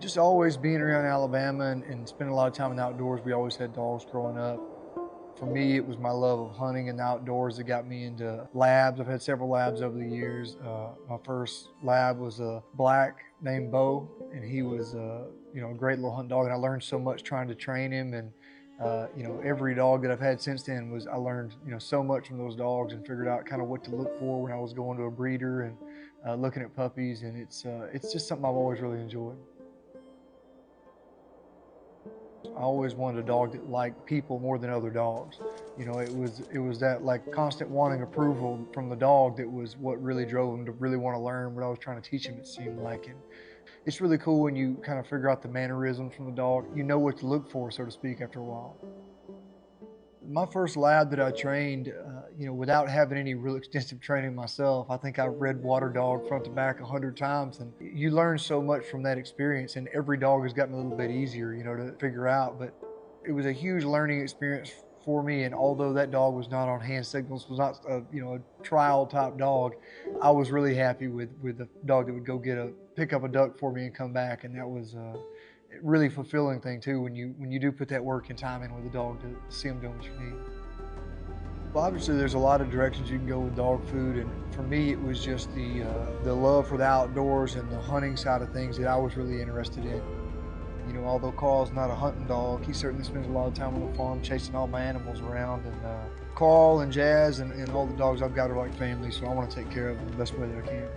Just always being around Alabama and spending a lot of time in the outdoors. We always had dogs growing up. For me, it was my love of hunting and the outdoors that got me into labs. I've had several labs over the years. My first lab was a black named Bo, and he was a great little hunt dog. And I learned so much trying to train him. And every dog that I've had since then was I learned so much from those dogs and figured out kind of what to look for when I was going to a breeder and looking at puppies. And it's just something I've always really enjoyed. I always wanted a dog that liked people more than other dogs. It was that like constant wanting approval from the dog that was what really drove him to really want to learn what I was trying to teach him, it seemed like. And it's really cool when you kind of figure out the mannerisms from the dog. You know what to look for, so to speak, after a while. My first lab that I trained, without having any real extensive training myself, I think I read Water Dog front to back 100 times, and you learn so much from that experience. And every dog has gotten a little bit easier, to figure out. But it was a huge learning experience for me. And although that dog was not on hand signals, was not a trial type dog, I was really happy with the dog that would go pick up a duck for me and come back, and that was really fulfilling thing too when you do put that work and time in with a dog to see them doing what you need. Well, obviously, there's a lot of directions you can go with dog food, and for me, it was just the love for the outdoors and the hunting side of things that I was really interested in. Although Carl's not a hunting dog, he certainly spends a lot of time on the farm chasing all my animals around. And Carl and Jazz and all the dogs I've got are like family, so I want to take care of them the best way that I can.